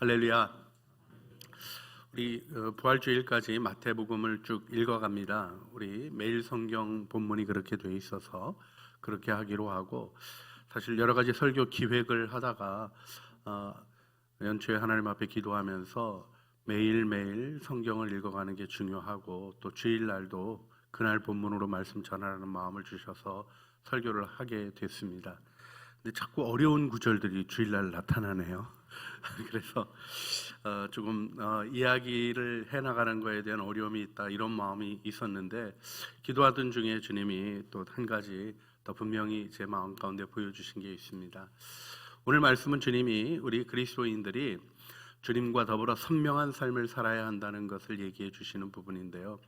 할렐루야. 우리 부활주일까지 마태복음을 쭉 읽어갑니다. 우리 매일 성경 본문이 그렇게 돼 있어서 그렇게 하기로 하고, 사실 여러 가지 설교 기획을 하다가 연초에 하나님 앞에 기도하면서 매일매일 성경을 읽어가는 게 중요하고, 또 주일날도 그날 본문으로 말씀 전하라는 마음을 주셔서 설교를 하게 됐습니다. 근데 자꾸 어려운 구절들이 주일날 나타나네요. 그래서 조금 이야기를 해나가는 거에 대한 어려움이 있다, 이런 마음이 있었는데, 기도하던 중에 주님이 또 한 가지 더 분명히 제 마음 가운데 보여주신 게 있습니다. 오늘 말씀은 주님이 우리 그리스도인들이 주님과 더불어 선명한 삶을 살아야 한다는 것을 얘기해 주시는 부분인데요,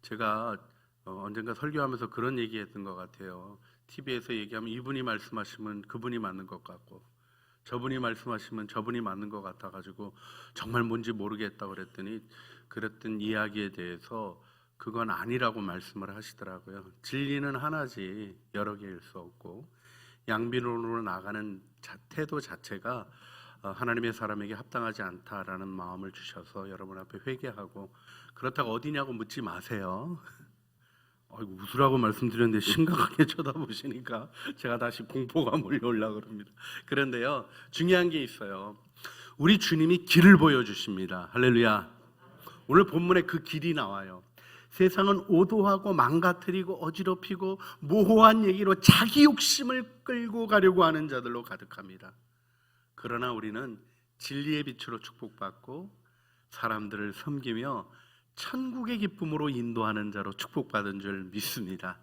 제가 언젠가 설교하면서 그런 얘기했던 것 같아요. TV에서 얘기하면 이분이 말씀하시면 그분이 맞는 것 같고, 저분이 말씀하시면 저분이 맞는 것 같아가지고 정말 뭔지 모르겠다고 그랬던 이야기에 대해서 그건 아니라고 말씀을 하시더라고요. 진리는 하나지 여러 개일 수 없고, 양비론으로 나가는 태도 자체가 하나님의 사람에게 합당하지 않다라는 마음을 주셔서 여러분 앞에 회개하고, 그렇다고 어디냐고 묻지 마세요. 웃으라고 말씀드렸는데 심각하게 쳐다보시니까 제가 다시 공포가 몰려오려고 그럽니다. 그런데요, 중요한 게 있어요. 우리 주님이 길을 보여주십니다. 할렐루야. 오늘 본문에 그 길이 나와요. 세상은 오도하고 망가뜨리고 어지럽히고 모호한 얘기로 자기 욕심을 끌고 가려고 하는 자들로 가득합니다. 그러나 우리는 진리의 빛으로 축복받고 사람들을 섬기며 천국의 기쁨으로 인도하는 자로 축복받은 줄 믿습니다.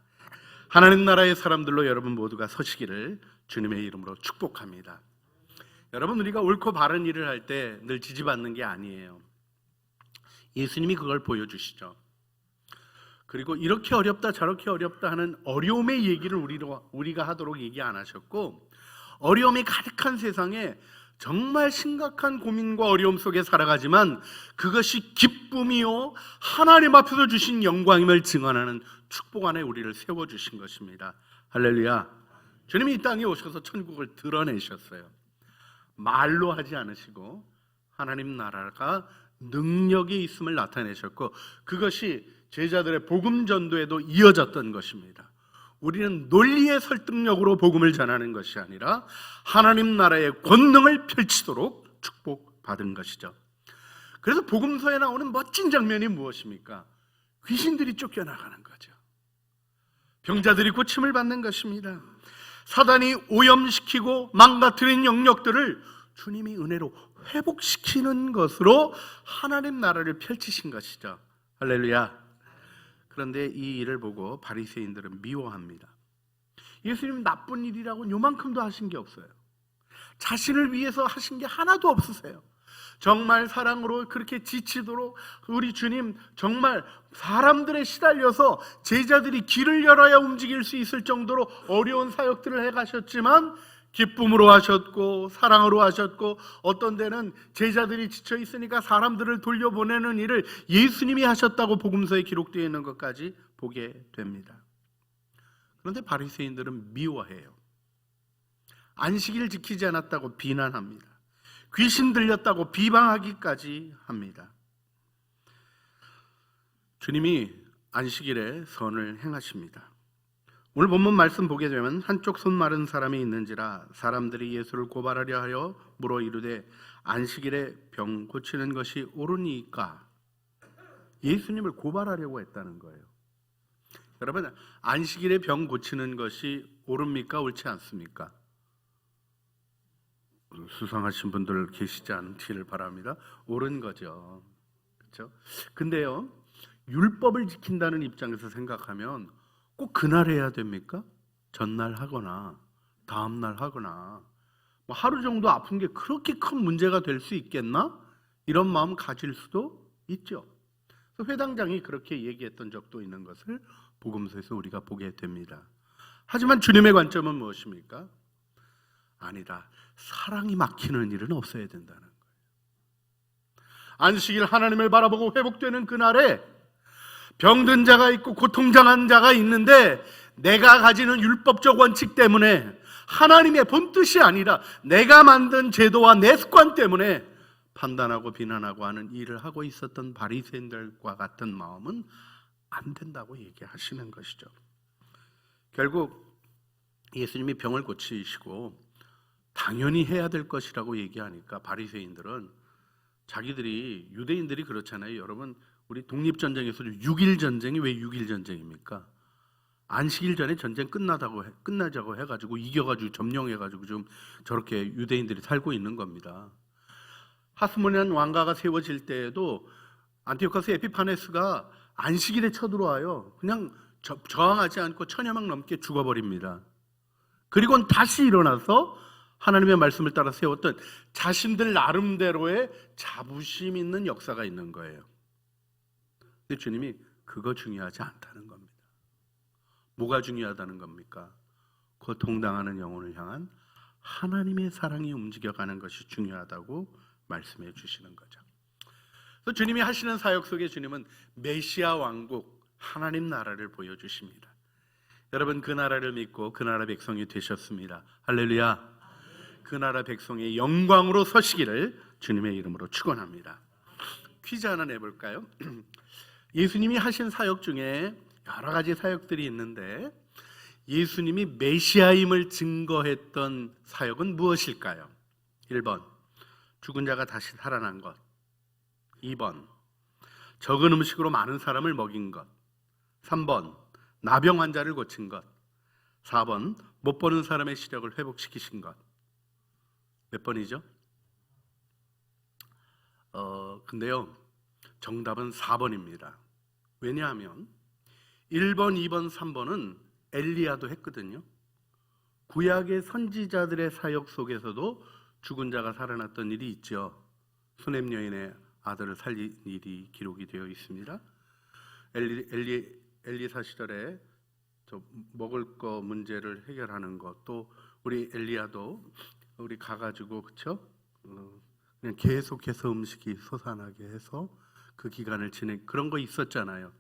하나님 나라의 사람들로 여러분 모두가 서시기를 주님의 이름으로 축복합니다. 여러분, 우리가 옳고 바른 일을 할 때 늘 지지받는 게 아니에요. 예수님이 그걸 보여주시죠. 그리고 이렇게 어렵다 저렇게 어렵다 하는 어려움의 얘기를 우리가 하도록 얘기 안 하셨고, 어려움이 가득한 세상에 정말 심각한 고민과 어려움 속에 살아가지만 그것이 기쁨이요 하나님 앞에서 주신 영광임을 증언하는 축복 안에 우리를 세워주신 것입니다. 할렐루야. 주님이 이 땅에 오셔서 천국을 드러내셨어요. 말로 하지 않으시고 하나님 나라가 능력이 있음을 나타내셨고, 그것이 제자들의 복음 전도에도 이어졌던 것입니다. 우리는 논리의 설득력으로 복음을 전하는 것이 아니라 하나님 나라의 권능을 펼치도록 축복받은 것이죠. 그래서 복음서에 나오는 멋진 장면이 무엇입니까? 귀신들이 쫓겨나가는 거죠. 병자들이 고침을 받는 것입니다. 사단이 오염시키고 망가뜨린 영역들을 주님이 은혜로 회복시키는 것으로 하나님 나라를 펼치신 것이죠. 할렐루야. 그런데 이 일을 보고 바리새인들은 미워합니다. 예수님 나쁜 일이라고 요만큼도 하신 게 없어요. 자신을 위해서 하신 게 하나도 없으세요. 정말 사랑으로 그렇게 지치도록 우리 주님 정말 사람들에 시달려서 제자들이 길을 열어야 움직일 수 있을 정도로 어려운 사역들을 해가셨지만 기쁨으로 하셨고 사랑으로 하셨고, 어떤 데는 제자들이 지쳐 있으니까 사람들을 돌려보내는 일을 예수님이 하셨다고 복음서에 기록되어 있는 것까지 보게 됩니다. 그런데 바리새인들은 미워해요. 안식일을 지키지 않았다고 비난합니다. 귀신 들렸다고 비방하기까지 합니다. 주님이 안식일에 선을 행하십니다. 오늘 본문 말씀 보게 되면 한쪽 손 마른 사람이 있는지라 사람들이 예수를 고발하려 하여 물어 이르되 안식일에 병 고치는 것이 옳으니까. 예수님을 고발하려고 했다는 거예요. 여러분, 안식일에 병 고치는 것이 옳습니까? 옳지 않습니까? 수상하신 분들 계시지 않기를 바랍니다. 옳은 거죠. 그렇죠? 근데요, 율법을 지킨다는 입장에서 생각하면 꼭 그날 해야 됩니까? 전날 하거나 다음날 하거나, 하루 정도 아픈 게 그렇게 큰 문제가 될 수 있겠나? 이런 마음 가질 수도 있죠. 그래서 회당장이 그렇게 얘기했던 적도 있는 것을 복음서에서 우리가 보게 됩니다. 하지만 주님의 관점은 무엇입니까? 아니다. 사랑이 막히는 일은 없어야 된다는 거예요. 안식일 하나님을 바라보고 회복되는 그날에 병든 자가 있고 고통당한 자가 있는데, 내가 가지는 율법적 원칙 때문에, 하나님의 본뜻이 아니라 내가 만든 제도와 내 습관 때문에 판단하고 비난하고 하는 일을 하고 있었던 바리새인들과 같은 마음은 안 된다고 얘기하시는 것이죠. 결국 예수님이 병을 고치시고 당연히 해야 될 것이라고 얘기하니까 바리새인들은 자기들이, 유대인들이 그렇잖아요. 여러분, 우리 독립전쟁에서 6.1 전쟁이 왜 6.1 전쟁입니까? 안식일 전에 전쟁 끝나자고 해가지고 이겨가지고 점령해가지고 지금 저렇게 유대인들이 살고 있는 겁니다. 하스모니안 왕가가 세워질 때에도 안티오코스 에피파네스가 안식일에 쳐들어와요. 그냥 저항하지 않고 1000여명 넘게 죽어버립니다. 그리고는 다시 일어나서 하나님의 말씀을 따라 세웠던 자신들 나름대로의 자부심 있는 역사가 있는 거예요. 근데 주님이 그거 중요하지 않다는 겁니다. 뭐가 중요하다는 겁니까? 고통당하는 영혼을 향한 하나님의 사랑이 움직여가는 것이 중요하다고 말씀해 주시는 거죠. 그래서 주님이 하시는 사역 속에 주님은 메시아 왕국, 하나님 나라를 보여주십니다. 여러분, 그 나라를 믿고 그 나라 백성이 되셨습니다. 할렐루야. 그 나라 백성의 영광으로 서시기를 주님의 이름으로 축원합니다. 퀴즈 하나 내볼까요? 예수님이 하신 사역 중에 여러 가지 사역들이 있는데 예수님이 메시아임을 증거했던 사역은 무엇일까요? 1번, 죽은 자가 다시 살아난 것. 2번, 적은 음식으로 많은 사람을 먹인 것. 3번, 나병 환자를 고친 것. 4번, 못 보는 사람의 시력을 회복시키신 것. 몇 번이죠? 근데요, 정답은 4번입니다. 왜냐하면 1번, 2번, 3번은 엘리야도 했거든요. 구약의 선지자들의 사역 속에서도 죽은 자가 살아났던 일이 있죠. 수넴 여인의 아들을 살린 일이 기록이 되어 있습니다. 엘리사 시절에 저 먹을 거 문제를 해결하는 것, 또 우리 엘리야도 우리 가가지고 그쵸? 그냥 계속해서 음식이 솟아나게 해서 그 기간을 지내, 그런 거 있었잖아요.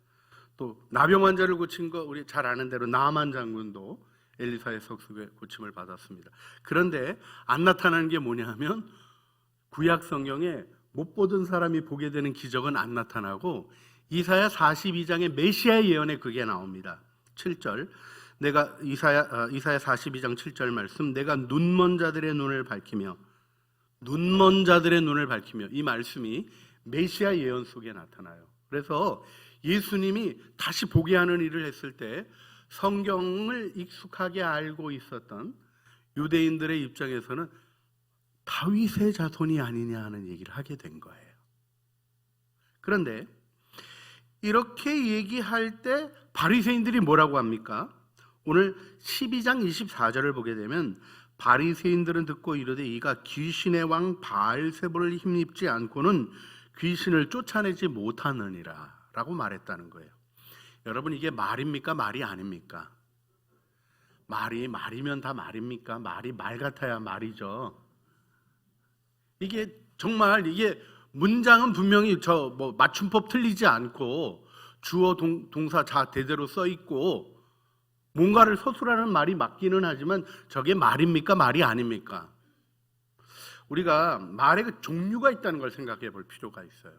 또 나병 환자를 고친 거 우리 잘 아는 대로 나만 장군도 엘리사의 석속에 고침을 받았습니다. 그런데 안 나타나는 게 뭐냐면 구약 성경에 못 보던 사람이 보게 되는 기적은 안 나타나고 이사야 42장의 메시아의 예언에 그게 나옵니다. 7절, 내가 이사야 42장 7절 말씀, 내가 눈먼 자들의 눈을 밝히며, 눈먼 자들의 눈을 밝히며, 이 말씀이 메시아 예언 속에 나타나요. 그래서 예수님이 다시 보게 하는 일을 했을 때 성경을 익숙하게 알고 있었던 유대인들의 입장에서는 다윗의 자손이 아니냐 하는 얘기를 하게 된 거예요. 그런데 이렇게 얘기할 때 바리새인들이 뭐라고 합니까? 오늘 12장 24절을 보게 되면 바리새인들은 듣고 이르되 이가 귀신의 왕 바알세불을 힘입지 않고는 귀신을 쫓아내지 못하느니라 라고 말했다는 거예요. 여러분, 이게 말입니까? 말이 아닙니까? 말이면 다 말입니까? 말이 말 같아야 말이죠. 이게 정말 이게 문장은 분명히 맞춤법 틀리지 않고 주어 동사 자 대대로 써 있고 뭔가를 서술하는 말이 맞기는 하지만 저게 말입니까? 말이 아닙니까? 우리가 말의 그 종류가 있다는 걸 생각해 볼 필요가 있어요.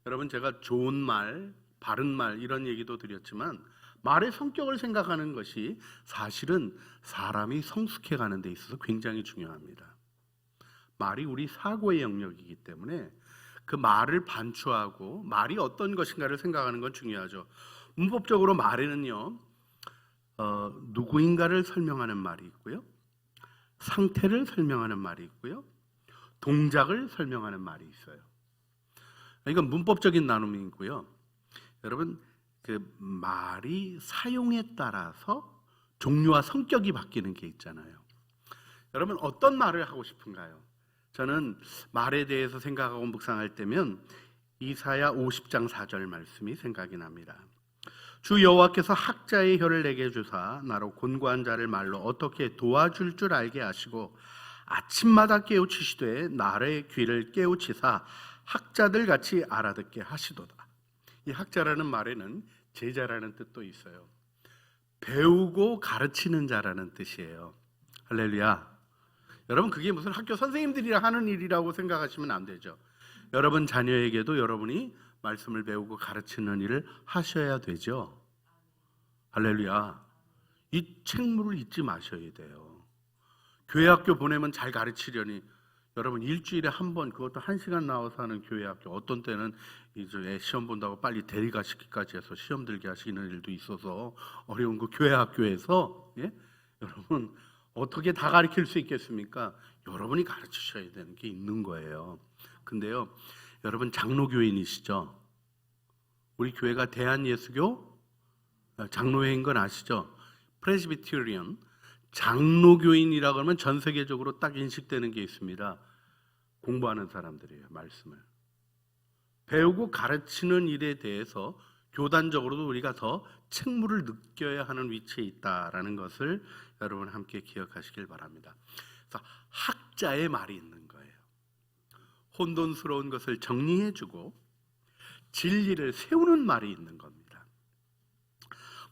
여러분, 제가 좋은 말, 바른 말 이런 얘기도 드렸지만 말의 성격을 생각하는 것이 사실은 사람이 성숙해 가는 데 있어서 굉장히 중요합니다. 말이 우리 사고의 영역이기 때문에 그 말을 반추하고 말이 어떤 것인가를 생각하는 건 중요하죠. 문법적으로 말에는요, 누구인가를 설명하는 말이 있고요, 상태를 설명하는 말이 있고요, 동작을 설명하는 말이 있어요. 이건 문법적인 나눔이고요. 여러분, 그 말이 사용에 따라서 종류와 성격이 바뀌는 게 있잖아요. 여러분, 어떤 말을 하고 싶은가요? 저는 말에 대해서 생각하고 묵상할 때면 이사야 50장 4절 말씀이 생각이 납니다. 주 여호와께서 학자의 혀를 내게 주사 나로 곤고한 자를 말로 어떻게 도와줄 줄 알게 하시고 아침마다 깨우치시되 나의 귀를 깨우치사 학자들 같이 알아듣게 하시도다. 이 학자라는 말에는 제자라는 뜻도 있어요. 배우고 가르치는 자라는 뜻이에요. 할렐루야. 여러분 그게 무슨 학교 선생님들이랑 하는 일이라고 생각하시면 안 되죠. 여러분 자녀에게도 여러분이 말씀을 배우고 가르치는 일을 하셔야 되죠. 할렐루야. 이 책무를 잊지 마셔야 돼요. 교회 학교 보내면 잘 가르치려니 여러분 일주일에 한 번, 그것도 1시간 나와서 하는 교회 학교, 어떤 때는 이제 시험 본다고 빨리 대리가시기까지 해서 시험 들게 하시는 일도 있어서 어려운 그 교회 학교에서 여러분 어떻게 다 가르칠 수 있겠습니까? 여러분이 가르치셔야 되는 게 있는 거예요. 근데요, 여러분 장로교인이시죠? 우리 교회가 대한예수교 장로회인 건 아시죠? 프레스비테리언 장로교인이라고 하면 전 세계적으로 딱 인식되는 게 있습니다. 공부하는 사람들이에요. 말씀을 배우고 가르치는 일에 대해서 교단적으로도 우리가 더 책무를 느껴야 하는 위치에 있다라는 것을 여러분 함께 기억하시길 바랍니다. 그래서 학자의 말이 있는 거예요. 혼돈스러운 것을 정리해주고 진리를 세우는 말이 있는 겁니다.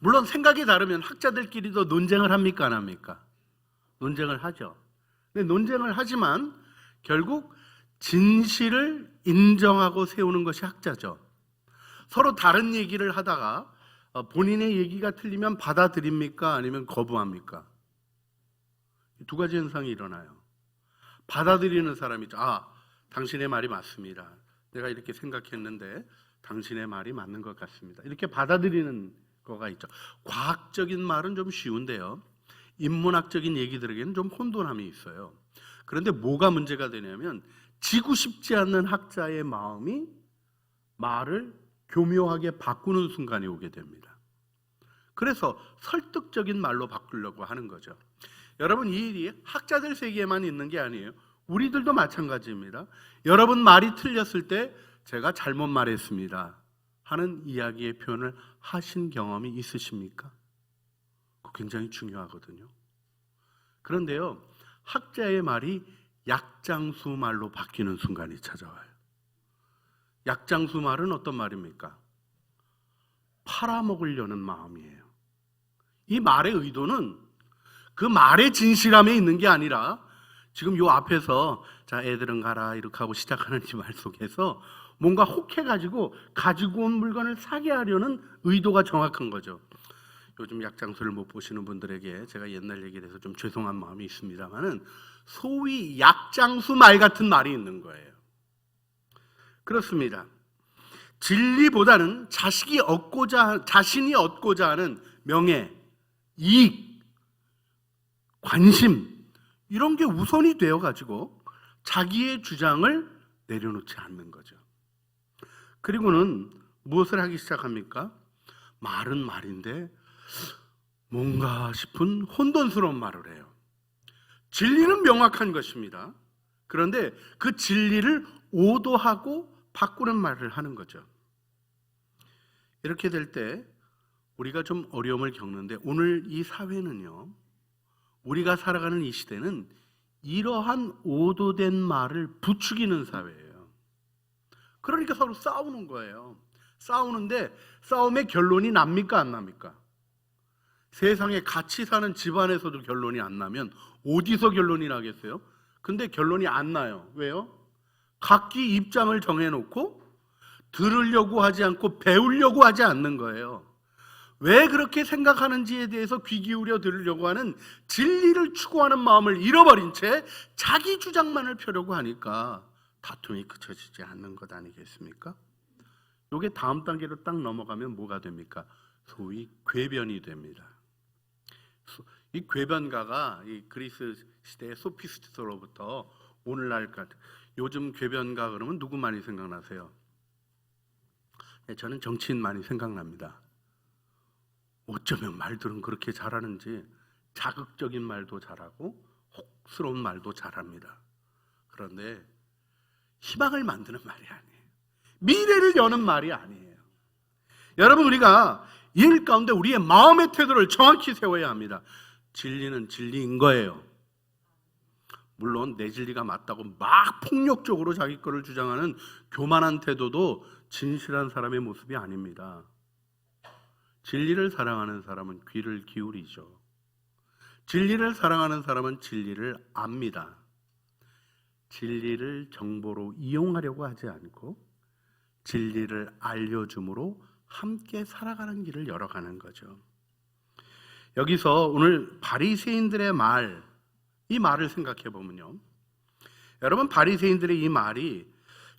물론 생각이 다르면 학자들끼리도 논쟁을 합니까? 안 합니까? 논쟁을 하죠. 근데 논쟁을 하지만 결국 진실을 인정하고 세우는 것이 학자죠. 서로 다른 얘기를 하다가 본인의 얘기가 틀리면 받아들입니까? 아니면 거부합니까? 두 가지 현상이 일어나요. 받아들이는 사람이죠. 당신의 말이 맞습니다. 내가 이렇게 생각했는데 당신의 말이 맞는 것 같습니다. 이렇게 받아들이는 거가 있죠. 과학적인 말은 좀 쉬운데요, 인문학적인 얘기들에게는 좀 혼돈함이 있어요. 그런데 뭐가 문제가 되냐면 지고 싶지 않는 학자의 마음이 말을 교묘하게 바꾸는 순간이 오게 됩니다. 그래서 설득적인 말로 바꾸려고 하는 거죠. 여러분, 이 일이 학자들 세계에만 있는 게 아니에요. 우리들도 마찬가지입니다. 여러분 말이 틀렸을 때 제가 잘못 말했습니다 하는 이야기의 표현을 하신 경험이 있으십니까? 그거 굉장히 중요하거든요. 그런데요, 학자의 말이 약장수 말로 바뀌는 순간이 찾아와요. 약장수 말은 어떤 말입니까? 팔아먹으려는 마음이에요. 이 말의 의도는 그 말의 진실함에 있는 게 아니라 지금 요 앞에서 자 애들은 가라 이렇게 하고 시작하는 이 말 속에서 뭔가 혹해가지고 가지고 온 물건을 사게 하려는 의도가 정확한 거죠. 요즘 약장수를 못 보시는 분들에게 제가 옛날 얘기를 해서 좀 죄송한 마음이 있습니다만은 소위 약장수 말 같은 말이 있는 거예요. 그렇습니다. 진리보다는 자신이 얻고자 하는 명예, 이익, 관심 이런 게 우선이 되어가지고 자기의 주장을 내려놓지 않는 거죠. 그리고는 무엇을 하기 시작합니까? 말은 말인데 뭔가 싶은 혼돈스러운 말을 해요. 진리는 명확한 것입니다. 그런데 그 진리를 오도하고 바꾸는 말을 하는 거죠. 이렇게 될 때 우리가 좀 어려움을 겪는데, 오늘 이 사회는요, 우리가 살아가는 이 시대는 이러한 오도된 말을 부추기는 사회예요. 그러니까 서로 싸우는 거예요. 싸우는데 싸움의 결론이 납니까? 안 납니까? 세상에 같이 사는 집안에서도 결론이 안 나면 어디서 결론이 나겠어요? 근데 결론이 안 나요. 왜요? 각기 입장을 정해놓고 들으려고 하지 않고 배우려고 하지 않는 거예요. 왜 그렇게 생각하는지에 대해서 귀 기울여 들으려고 하는 진리를 추구하는 마음을 잃어버린 채 자기 주장만을 펴려고 하니까 다툼이 그쳐지지 않는 것 아니겠습니까? 이게 다음 단계로 딱 넘어가면 뭐가 됩니까? 소위 궤변이 됩니다. 이 궤변가가 이 그리스 시대의 소피스트로부터 오늘날까지, 요즘 궤변가 그러면 누구 많이 생각나세요? 저는 정치인 많이 생각납니다. 어쩌면 말들은 그렇게 잘하는지 자극적인 말도 잘하고 혹스러운 말도 잘합니다. 그런데 희망을 만드는 말이 아니에요. 미래를 여는 말이 아니에요. 여러분, 우리가 이 일 가운데 우리의 마음의 태도를 정확히 세워야 합니다. 진리는 진리인 거예요. 물론 내 진리가 맞다고 막 폭력적으로 자기 거를 주장하는 교만한 태도도 진실한 사람의 모습이 아닙니다. 진리를 사랑하는 사람은 귀를 기울이죠. 진리를 사랑하는 사람은 진리를 압니다. 진리를 정보로 이용하려고 하지 않고 진리를 알려줌으로 함께 살아가는 길을 열어가는 거죠. 여기서 오늘 바리새인들의 말, 이 말을 생각해 보면요, 여러분, 바리새인들의 이 말이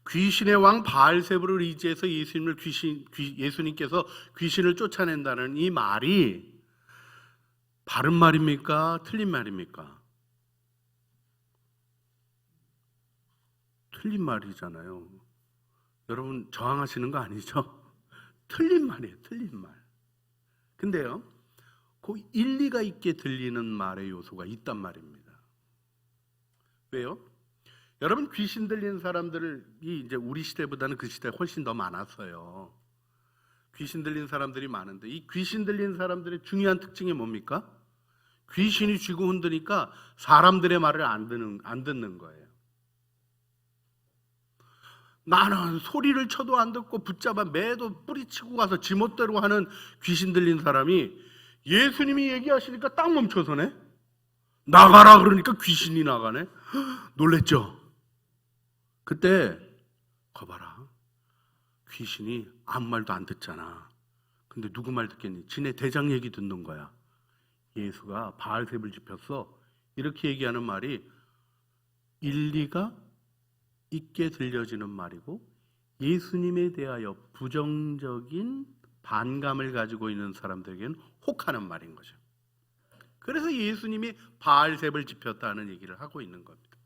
귀신의 왕 바알세불을 의지해서 예수님께서 귀신을 쫓아낸다는 이 말이 바른 말입니까? 틀린 말입니까? 틀린 말이잖아요. 여러분 저항하시는 거 아니죠? 틀린 말이에요. 틀린 말. 근데요, 그 일리가 있게 들리는 말의 요소가 있단 말입니다. 왜요? 여러분, 귀신 들린 사람들이 이제 우리 시대보다는 그 시대에 훨씬 더 많았어요. 귀신 들린 사람들이 많은데 이 귀신 들린 사람들의 중요한 특징이 뭡니까? 귀신이 쥐고 흔드니까 사람들의 말을 안 듣는 거예요. 나는 소리를 쳐도 안 듣고 붙잡아 매도 뿌리치고 가서 지멋대로 하는 귀신 들린 사람이 예수님이 얘기하시니까 딱 멈춰서네. 나가라 그러니까 귀신이 나가네. 놀랬죠? 그때 거봐라, 귀신이 아무 말도 안 듣잖아. 근데 누구 말 듣겠니? 지네 대장 얘기 듣는 거야. 예수가 바알세불 지폈어, 이렇게 얘기하는 말이 일리가 있게 들려지는 말이고 예수님에 대하여 부정적인 반감을 가지고 있는 사람들에게는 혹하는 말인 거죠. 그래서 예수님이 바알세불 지폈다는 얘기를 하고 있는 겁니다.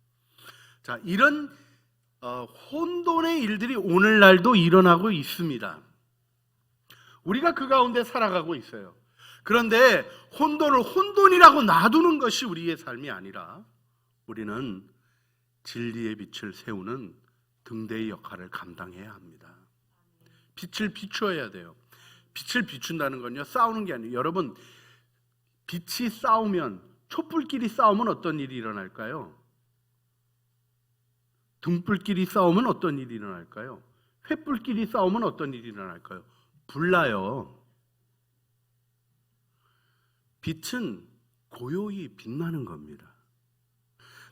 자, 이런 혼돈의 일들이 오늘날도 일어나고 있습니다. 우리가 그 가운데 살아가고 있어요. 그런데 혼돈을 혼돈이라고 놔두는 것이 우리의 삶이 아니라 우리는 진리의 빛을 세우는 등대의 역할을 감당해야 합니다. 빛을 비추어야 돼요. 빛을 비춘다는 건요, 싸우는 게 아니에요. 여러분, 빛이 싸우면, 촛불끼리 싸우면 어떤 일이 일어날까요? 등불끼리 싸우면 어떤 일이 일어날까요? 횃불끼리 싸우면 어떤 일이 일어날까요? 불나요. 빛은 고요히 빛나는 겁니다.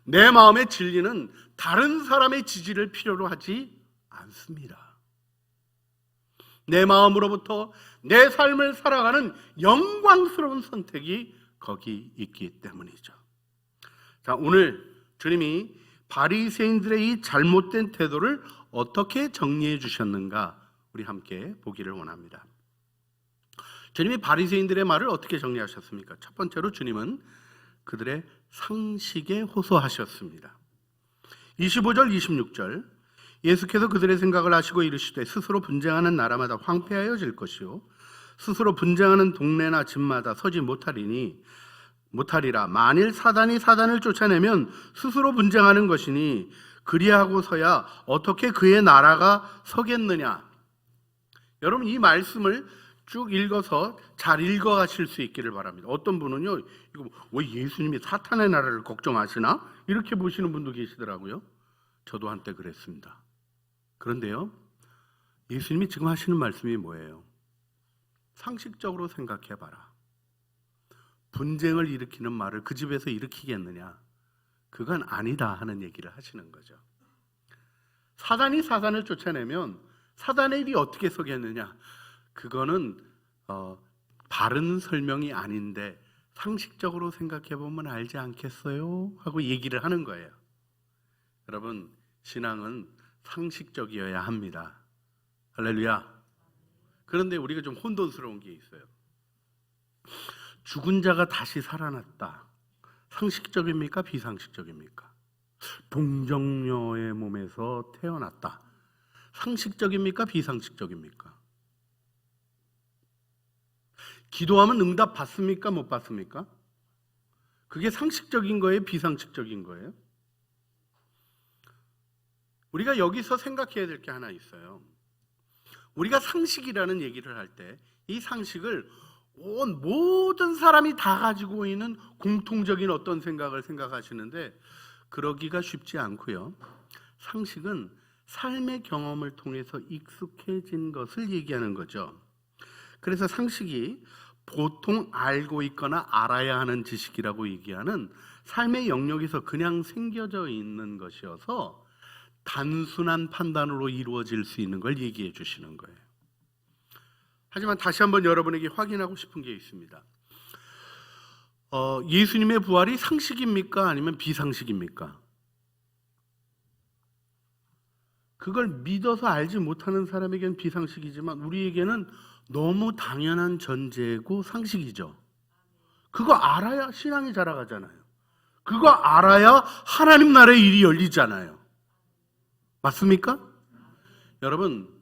내 마음의 진리는 다른 사람의 지지를 필요로 하지 않습니다. 내 마음으로부터 내 삶을 살아가는 영광스러운 선택이 거기 있기 때문이죠. 자, 오늘 주님이 바리새인들의 이 잘못된 태도를 어떻게 정리해 주셨는가 우리 함께 보기를 원합니다. 주님이 바리새인들의 말을 어떻게 정리하셨습니까? 첫 번째로 주님은 그들의 상식에 호소하셨습니다. 25절 26절, 예수께서 그들의 생각을 아시고 이르시되 스스로 분쟁하는 나라마다 황폐하여질 것이요 스스로 분쟁하는 동네나 집마다 서지 못하리라. 만일 사단이 사단을 쫓아내면 스스로 분쟁하는 것이니 그리하고서야 어떻게 그의 나라가 서겠느냐. 여러분, 이 말씀을 쭉 읽어서 잘 읽어가실 수 있기를 바랍니다. 어떤 분은요, 이거 왜 예수님이 사탄의 나라를 걱정하시나? 이렇게 보시는 분도 계시더라고요. 저도 한때 그랬습니다. 그런데요, 예수님이 지금 하시는 말씀이 뭐예요? 상식적으로 생각해봐라. 분쟁을 일으키는 말을 그 집에서 일으키겠느냐? 그건 아니다 하는 얘기를 하시는 거죠. 사단이 사단을 쫓아내면 사단의 일이 어떻게 서겠느냐? 그거는 바른 설명이 아닌데 상식적으로 생각해보면 알지 않겠어요? 하고 얘기를 하는 거예요. 여러분, 신앙은 상식적이어야 합니다. 할렐루야. 그런데 우리가 좀 혼돈스러운 게 있어요. 죽은 자가 다시 살아났다. 상식적입니까? 비상식적입니까? 동정녀의 몸에서 태어났다. 상식적입니까? 비상식적입니까? 기도하면 응답 받습니까? 못 받습니까? 그게 상식적인 거예요? 비상식적인 거예요? 우리가 여기서 생각해야 될 게 하나 있어요. 우리가 상식이라는 얘기를 할 때 이 상식을 온 모든 사람이 다 가지고 있는 공통적인 어떤 생각을 생각하시는데 그러기가 쉽지 않고요. 상식은 삶의 경험을 통해서 익숙해진 것을 얘기하는 거죠. 그래서 상식이 보통 알고 있거나 알아야 하는 지식이라고 얘기하는 삶의 영역에서 그냥 생겨져 있는 것이어서 단순한 판단으로 이루어질 수 있는 걸 얘기해 주시는 거예요. 하지만 다시 한번 여러분에게 확인하고 싶은 게 있습니다. 예수님의 부활이 상식입니까? 아니면 비상식입니까? 그걸 믿어서 알지 못하는 사람에게는 비상식이지만 우리에게는 너무 당연한 전제고 상식이죠. 그거 알아야 신앙이 자라가잖아요. 그거 알아야 하나님 나라의 일이 열리잖아요. 맞습니까? 여러분,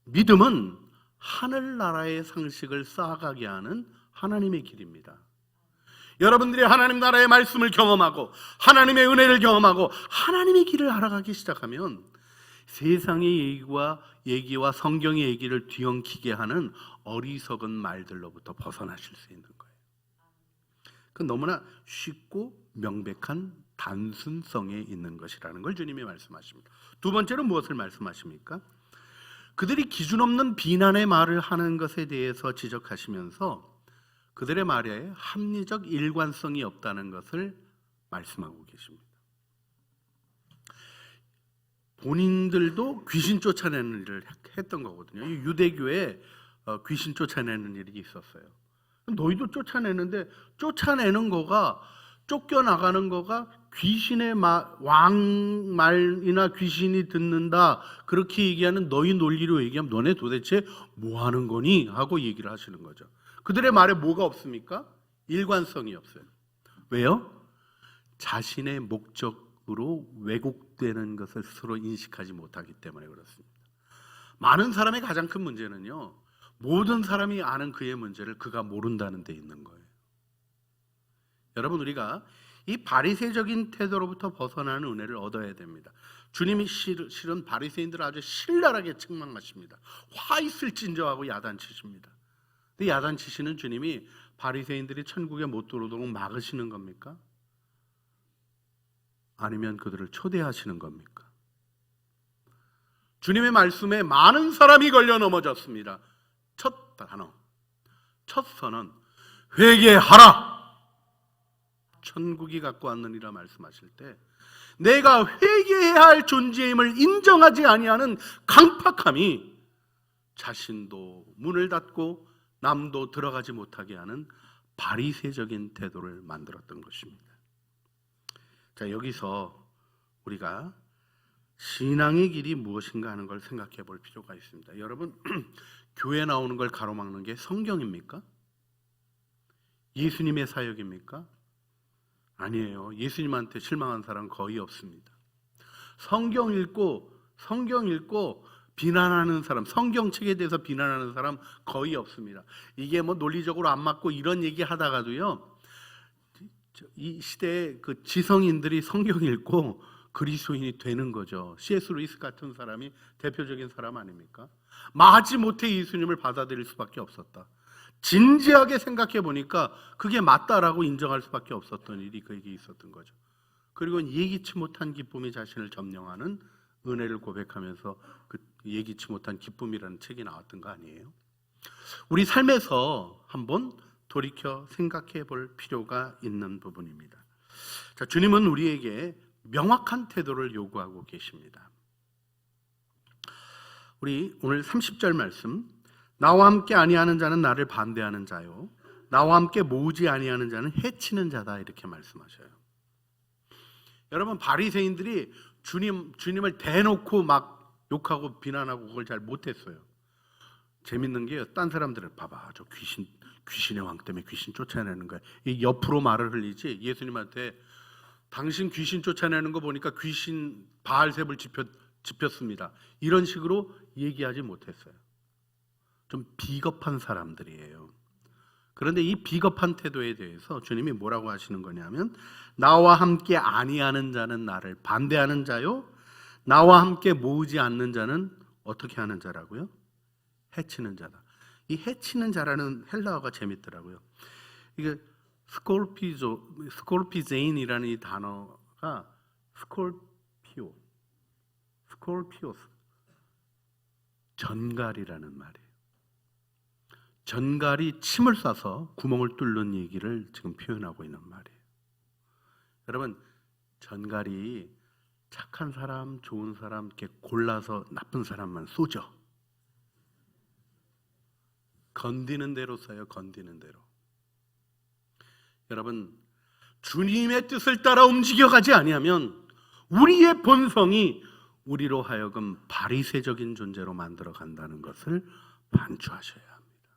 믿음은 하늘나라의 상식을 쌓아가게 하는 하나님의 길입니다. 여러분들이 하나님 나라의 말씀을 경험하고 하나님의 은혜를 경험하고 하나님의 길을 알아가기 시작하면 세상의 얘기와 성경의 얘기를 뒤엉키게 하는 어리석은 말들로부터 벗어나실 수 있는 거예요. 그건 너무나 쉽고 명백한 단순성에 있는 것이라는 걸 주님이 말씀하십니다. 두 번째로 무엇을 말씀하십니까? 그들이 기준 없는 비난의 말을 하는 것에 대해서 지적하시면서 그들의 말에 합리적 일관성이 없다는 것을 말씀하고 계십니다. 본인들도 귀신 쫓아내는 일을 했던 거거든요. 유대교에 귀신 쫓아내는 일이 있었어요. 너희도 쫓아내는데 쫓아내는 거가 쫓겨나가는 거가 귀신의 왕말이나 귀신이 듣는다 그렇게 얘기하는 너희 논리로 얘기하면 너네 도대체 뭐 하는 거니? 하고 얘기를 하시는 거죠. 그들의 말에 뭐가 없습니까? 일관성이 없어요. 왜요? 자신의 목적으로 왜곡되는 것을 스스로 인식하지 못하기 때문에 그렇습니다. 많은 사람의 가장 큰 문제는요, 모든 사람이 아는 그의 문제를 그가 모른다는 데 있는 거예요. 여러분, 우리가 이 바리새적인 태도로부터 벗어나는 은혜를 얻어야 됩니다. 주님이 실은 바리새인들을 아주 신랄하게 책망하십니다. 화 있을진저하고 야단치십니다. 근데 야단치시는 주님이 바리새인들이 천국에 못 들어오도록 막으시는 겁니까? 아니면 그들을 초대하시는 겁니까? 주님의 말씀에 많은 사람이 걸려 넘어졌습니다. 첫 단어, 첫 선언, 회개하라! 천국이 갖고 왔느니라 말씀하실 때 내가 회개해야 할 존재임을 인정하지 아니하는 강팍함이 자신도 문을 닫고 남도 들어가지 못하게 하는 바리새적인 태도를 만들었던 것입니다. 자, 여기서 우리가 신앙의 길이 무엇인가 하는 걸 생각해 볼 필요가 있습니다. 여러분, 교회 나오는 걸 가로막는 게 성경입니까? 예수님의 사역입니까? 아니에요. 예수님한테 실망한 사람 거의 없습니다. 성경 읽고 비난하는 사람, 성경책에 대해서 비난하는 사람 거의 없습니다. 이게 뭐 논리적으로 안 맞고 이런 얘기 하다가도요, 이 시대에 그 지성인들이 성경 읽고 그리스도인이 되는 거죠. C.S. 루이스 같은 사람이 대표적인 사람 아닙니까? 마지못해 예수님을 받아들일 수밖에 없었다. 진지하게 생각해 보니까 그게 맞다라고 인정할 수밖에 없었던 일이 그에게 있었던 거죠. 그리고 예기치 못한 기쁨이 자신을 점령하는 은혜를 고백하면서 그 예기치 못한 기쁨이라는 책이 나왔던 거 아니에요? 우리 삶에서 한번 돌이켜 생각해 볼 필요가 있는 부분입니다. 자, 주님은 우리에게 명확한 태도를 요구하고 계십니다. 우리 오늘 30절 말씀, 나와 함께 아니하는 자는 나를 반대하는 자요, 나와 함께 모으지 아니하는 자는 해치는 자다, 이렇게 말씀하셔요. 여러분, 바리새인들이 주님을 대놓고 막 욕하고 비난하고 그걸 잘 못했어요. 재밌는 게요, 딴 사람들은 봐봐, 저 귀신의 왕 때문에 귀신 쫓아내는 거야, 이 옆으로 말을 흘리지, 예수님한테 당신 귀신 쫓아내는 거 보니까 귀신 바알셉을 집혔습니다, 이런 식으로 얘기하지 못했어요. 좀 비겁한 사람들이에요. 그런데 이 비겁한 태도에 대해서 주님이 뭐라고 하시는 거냐면, 나와 함께 아니하는 자는 나를 반대하는 자요, 나와 함께 모으지 않는 자는 어떻게 하는 자라고요? 해치는 자다. 이 해치는 자라는 헬라어가 재밌더라고요. 이게 스콜피제인이라는 이 단어가 스콜피오스, 전갈이라는 말이에요. 전갈이 침을 싸서 구멍을 뚫는 얘기를 지금 표현하고 있는 말이에요. 여러분, 전갈이 착한 사람, 좋은 사람 이렇게 골라서 나쁜 사람만 쏘죠. 건디는 대로 써요. 건디는 대로. 여러분, 주님의 뜻을 따라 움직여가지 아니하면 우리의 본성이 우리로 하여금 바리새적인 존재로 만들어 간다는 것을 반추하셔야 합니다.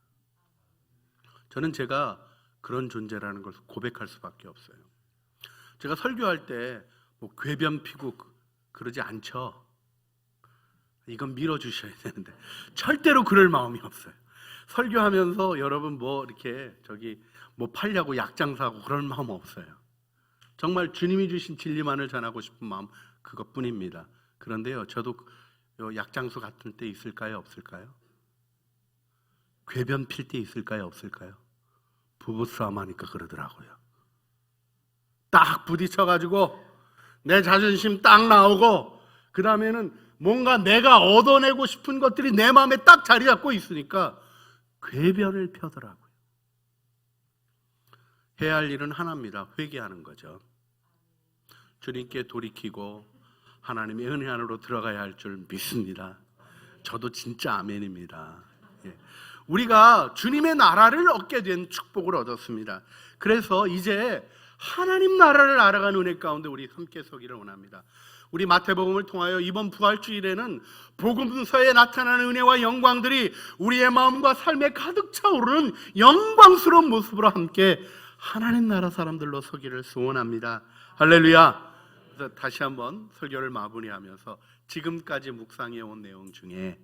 저는 제가 그런 존재라는 것을 고백할 수밖에 없어요. 제가 설교할 때 뭐 궤변 피고 그러지 않죠. 이건 밀어주셔야 되는데 절대로 그럴 마음이 없어요. 설교하면서 여러분 뭐 이렇게 뭐 팔려고 약장 사고 그럴 마음 없어요. 정말 주님이 주신 진리만을 전하고 싶은 마음 그것뿐입니다. 그런데요, 저도 약장수 같은 때 있을까요? 없을까요? 궤변 필 때 있을까요? 없을까요? 부부싸움 하니까 그러더라고요. 딱 부딪혀가지고 내 자존심 딱 나오고 그 다음에는 뭔가 내가 얻어내고 싶은 것들이 내 마음에 딱 자리 잡고 있으니까 궤변을 펴더라고요. 해야 할 일은 하나입니다. 회개하는 거죠. 주님께 돌이키고 하나님의 은혜 안으로 들어가야 할 줄 믿습니다. 저도 진짜 아멘입니다. 우리가 주님의 나라를 얻게 된 축복을 얻었습니다. 그래서 이제 하나님 나라를 알아가는 은혜 가운데 우리 함께 서기를 원합니다. 우리 마태복음을 통하여 이번 부활주일에는 복음서에 나타나는 은혜와 영광들이 우리의 마음과 삶에 가득 차오르는 영광스러운 모습으로 함께 하나님 나라 사람들로 서기를 소원합니다. 할렐루야. 그래서 다시 한번 설교를 마무리하면서 지금까지 묵상해 온 내용 중에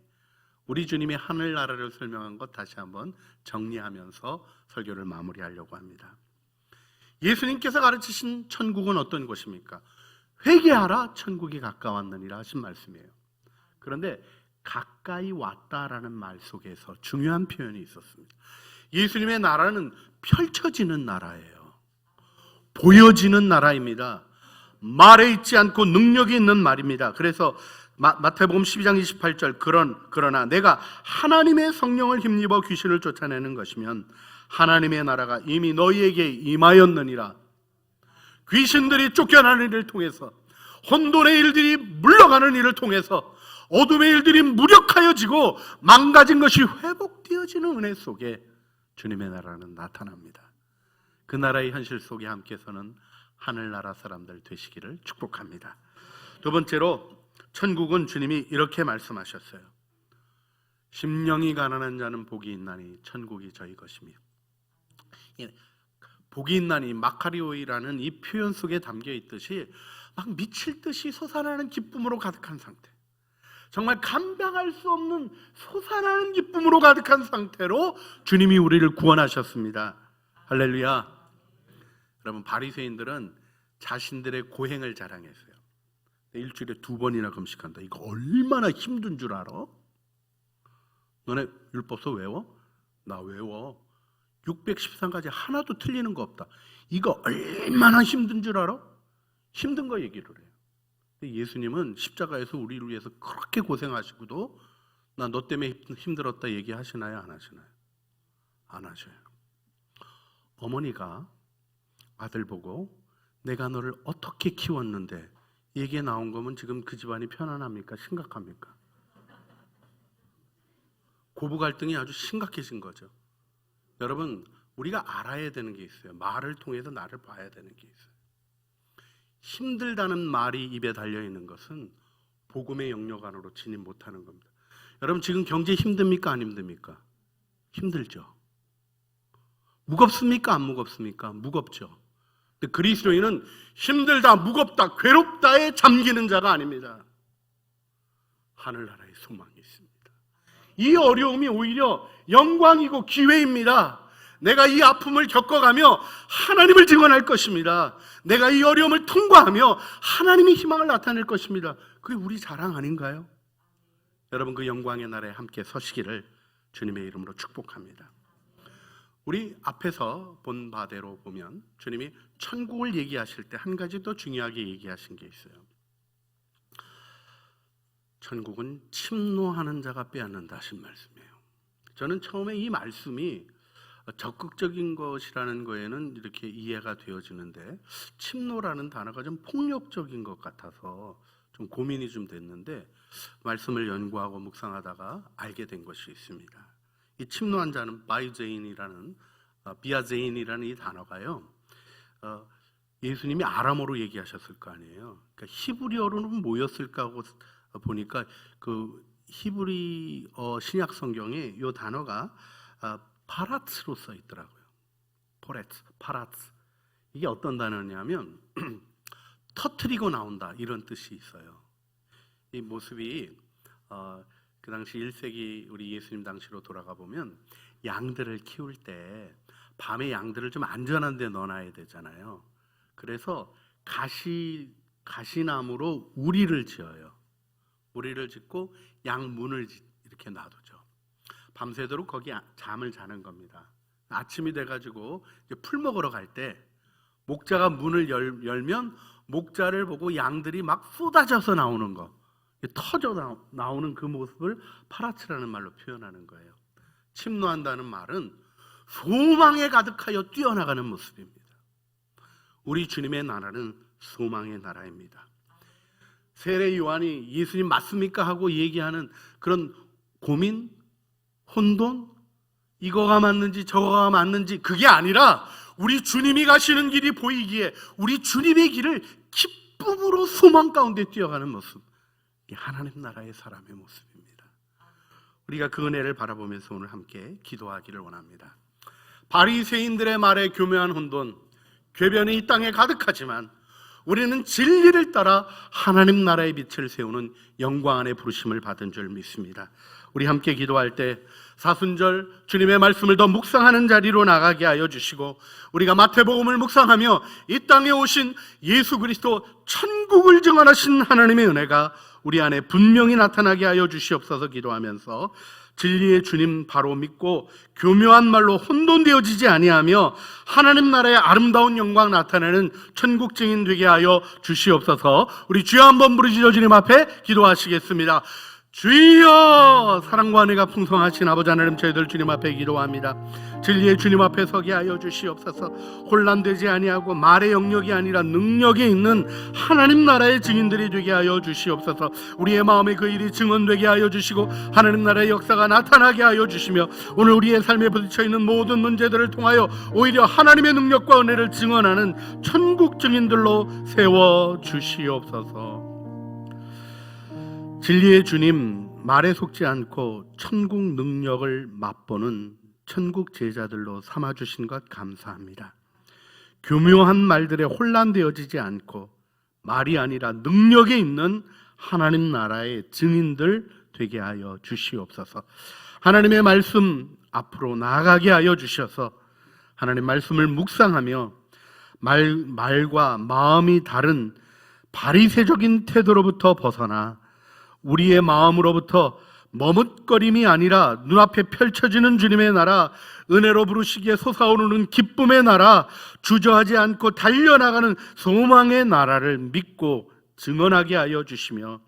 우리 주님의 하늘나라를 설명한 것 다시 한번 정리하면서 설교를 마무리하려고 합니다. 예수님께서 가르치신 천국은 어떤 곳입니까? 회개하라, 천국이 가까웠느니라 하신 말씀이에요. 그런데 가까이 왔다라는 말 속에서 중요한 표현이 있었습니다. 예수님의 나라는 펼쳐지는 나라예요. 보여지는 나라입니다. 말에 있지 않고 능력이 있는 말입니다. 그래서 마태복음 12장 28절 그러나 내가 하나님의 성령을 힘입어 귀신을 쫓아내는 것이면 하나님의 나라가 이미 너희에게 임하였느니라. 귀신들이 쫓겨나는 일을 통해서, 혼돈의 일들이 물러가는 일을 통해서, 어둠의 일들이 무력하여지고 망가진 것이 회복되어지는 은혜 속에 주님의 나라는 나타납니다. 그 나라의 현실 속에 함께서는 하늘나라 사람들 되시기를 축복합니다. 두 번째로 천국은 주님이 이렇게 말씀하셨어요. 심령이 가난한 자는 복이 있나니 천국이 저희 것이며. 복이 있나니 마카리오이라는 이 표현 속에 담겨 있듯이 막 미칠 듯이 솟아나는 기쁨으로 가득한 상태, 정말 감당할 수 없는 솟아나는 기쁨으로 가득한 상태로 주님이 우리를 구원하셨습니다. 할렐루야. 여러분, 바리새인들은 자신들의 고행을 자랑했어요. 일주일에 2번이나 금식한다. 이거 얼마나 힘든 줄 알아? 너네 율법서 외워? 나 외워. 613가지 하나도 틀리는 거 없다. 이거 얼마나 힘든 줄 알아? 힘든 거 얘기를 해요. 예수님은 십자가에서 우리를 위해서 그렇게 고생하시고도 나 너 때문에 힘들었다 얘기하시나요? 안 하시나요? 안 하셔요. 어머니가 아들 보고 내가 너를 어떻게 키웠는데 얘기에 나온 거면 지금 그 집안이 편안합니까? 심각합니까? 고부 갈등이 아주 심각해진 거죠. 여러분, 우리가 알아야 되는 게 있어요. 말을 통해서 나를 봐야 되는 게 있어요. 힘들다는 말이 입에 달려있는 것은 복음의 영역 안으로 진입 못하는 겁니다. 여러분, 지금 경제 힘듭니까? 안 힘듭니까? 힘들죠. 무겁습니까? 안 무겁습니까? 무겁죠. 근데 그리스도인은 힘들다, 무겁다, 괴롭다에 잠기는 자가 아닙니다. 하늘나라의 소망이 있습니다. 이 어려움이 오히려 영광이고 기회입니다. 내가 이 아픔을 겪어가며 하나님을 증언할 것입니다. 내가 이 어려움을 통과하며 하나님의 희망을 나타낼 것입니다. 그게 우리 자랑 아닌가요? 여러분, 그 영광의 나라에 함께 서시기를 주님의 이름으로 축복합니다. 우리 앞에서 본 바대로 보면 주님이 천국을 얘기하실 때 한 가지 더 중요하게 얘기하신 게 있어요. 천국은 침노하는 자가 빼앗는다 하신 말씀이에요. 저는 처음에 이 말씀이 적극적인 것이라는 거에는 이렇게 이해가 되어지는데 침노라는 단어가 좀 폭력적인 것 같아서 좀 고민이 좀 됐는데 말씀을 연구하고 묵상하다가 알게 된 것이 있습니다. 이 침노한 자는 비아제인이라는 이 단어가요, 예수님이 아람어로 얘기하셨을 거 아니에요. 그러니까 히브리어로는 뭐였을까 하고 보니까 그 히브리어 신약 성경에 이 단어가 파라츠로 써 있더라고요. 파라츠. 이게 어떤 단어냐면 터트리고 나온다 이런 뜻이 있어요. 이 모습이 그 당시 1세기 우리 예수님 당시로 돌아가 보면 양들을 키울 때 밤에 양들을 좀 안전한 데 넣어놔야 되잖아요. 그래서 가시나무로 우리를 지어요. 우리를 짓고 양 문을 이렇게 놔두죠. 밤새도록 거기 잠을 자는 겁니다. 아침이 돼가지고 이제 풀 먹으러 갈 때 목자가 문을 열면 목자를 보고 양들이 막 쏟아져서 나오는 거, 터져 나오는 그 모습을 파라츠라는 말로 표현하는 거예요. 침노한다는 말은 소망에 가득하여 뛰어나가는 모습입니다. 우리 주님의 나라는 소망의 나라입니다. 세례 요한이 예수님 맞습니까? 하고 얘기하는 그런 고민, 혼돈, 이거가 맞는지 저거가 맞는지 그게 아니라 우리 주님이 가시는 길이 보이기에 우리 주님의 길을 기쁨으로 소망 가운데 뛰어가는 모습, 이 하나님 나라의 사람의 모습입니다. 우리가 그 은혜를 바라보면서 오늘 함께 기도하기를 원합니다. 바리새인들의 말에 교묘한 혼돈, 궤변이 이 땅에 가득하지만 우리는 진리를 따라 하나님 나라의 빛을 세우는 영광 안에 부르심을 받은 줄 믿습니다. 우리 함께 기도할 때 사순절 주님의 말씀을 더 묵상하는 자리로 나가게 하여 주시고, 우리가 마태복음을 묵상하며 이 땅에 오신 예수 그리스도 천국을 증언하신 하나님의 은혜가 우리 안에 분명히 나타나게 하여 주시옵소서 기도하면서 진리의 주님 바로 믿고 교묘한 말로 혼돈되어지지 아니하며 하나님 나라의 아름다운 영광 나타내는 천국 증인 되게 하여 주시옵소서. 우리 주여 한번 부르시죠. 주님 앞에 기도하시겠습니다. 주여, 사랑과 은혜가 풍성하신 아버지 하나님, 저희들 주님 앞에 기도합니다. 진리의 주님 앞에 서게 하여 주시옵소서. 혼란되지 아니하고 말의 영역이 아니라 능력이 있는 하나님 나라의 증인들이 되게 하여 주시옵소서. 우리의 마음에 그 일이 증언되게 하여 주시고 하나님 나라의 역사가 나타나게 하여 주시며 오늘 우리의 삶에 부딪혀 있는 모든 문제들을 통하여 오히려 하나님의 능력과 은혜를 증언하는 천국 증인들로 세워 주시옵소서. 진리의 주님, 말에 속지 않고 천국 능력을 맛보는 천국 제자들로 삼아주신 것 감사합니다. 교묘한 말들에 혼란되어지지 않고 말이 아니라 능력이 있는 하나님 나라의 증인들 되게 하여 주시옵소서. 하나님의 말씀 앞으로 나아가게 하여 주셔서 하나님 말씀을 묵상하며 말과 마음이 다른 바리새적인 태도로부터 벗어나 우리의 마음으로부터 머뭇거림이 아니라 눈앞에 펼쳐지는 주님의 나라, 은혜로 부르시기에 솟아오르는 기쁨의 나라, 주저하지 않고 달려나가는 소망의 나라를 믿고 증언하게 하여 주시며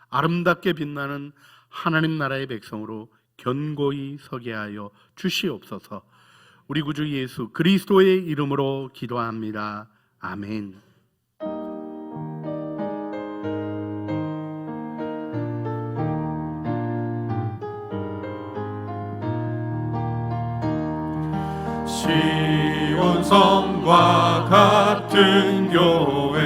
아름답게 빛나는 하나님 나라의 백성으로 견고히 서게 하여 주시옵소서. 우리 구주 예수 그리스도의 이름으로 기도합니다. 아멘. 시온성과 같은 교회,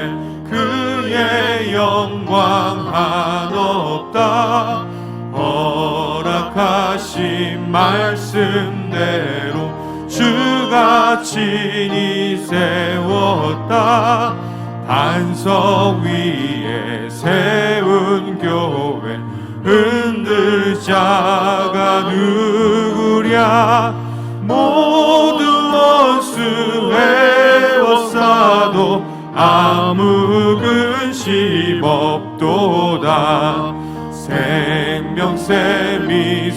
그의 영광 한없다. 허락하신 말씀대로 주가 친히 세웠다. 반석 위에 세운 교회, 흔들 자가 누구랴. 모두 원수 에워싸도 아무 근심 없도다. 생명샘이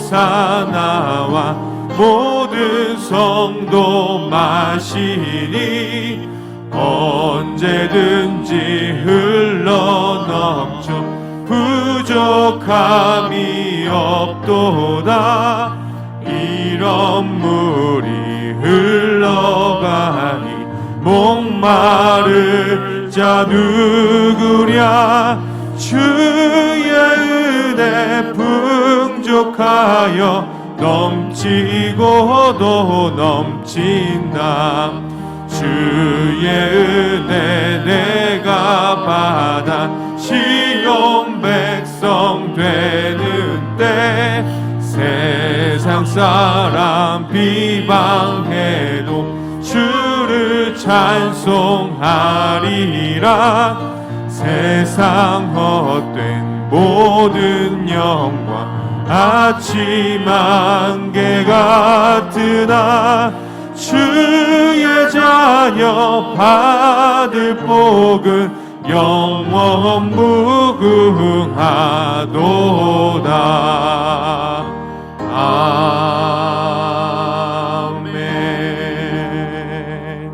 솟아나와 모든 성도 마시니 언제든지 흘러넘쳐 부족함이 없도다. 이런 물이 흘러가니 목마를 자 누구랴. 주의 은혜 풍족하여 넘치고도 넘친다. 주의 은혜 내가 받아 시온 백성 되는 때 세상 사람 비방해도 주를 찬송하리라. 세상 헛된 모든 영광 아침 안개 같으나 주의 자녀 받을 복은 영원 무궁하도다. 아멘.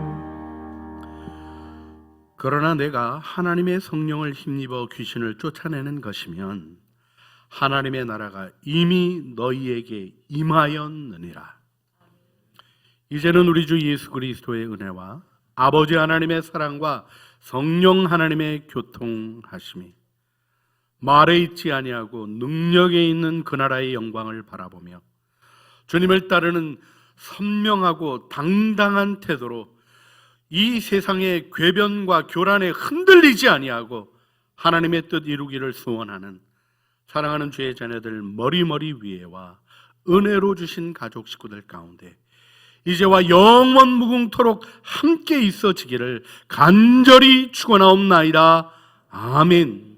그러나 내가 하나님의 성령을 힘입어 귀신을 쫓아내는 것이면 하나님의 나라가 이미 너희에게 임하였느니라. 이제는 우리 주 예수 그리스도의 은혜와 아버지 하나님의 사랑과 성령 하나님의 교통하심이 말에 있지 아니하고 능력에 있는 그 나라의 영광을 바라보며 주님을 따르는 선명하고 당당한 태도로 이 세상의 궤변과 교란에 흔들리지 아니하고 하나님의 뜻 이루기를 소원하는 사랑하는 주의 자녀들 머리머리 위에와 은혜로 주신 가족 식구들 가운데 이제와 영원 무궁토록 함께 있어지기를 간절히 축원하옵나이다. 아멘.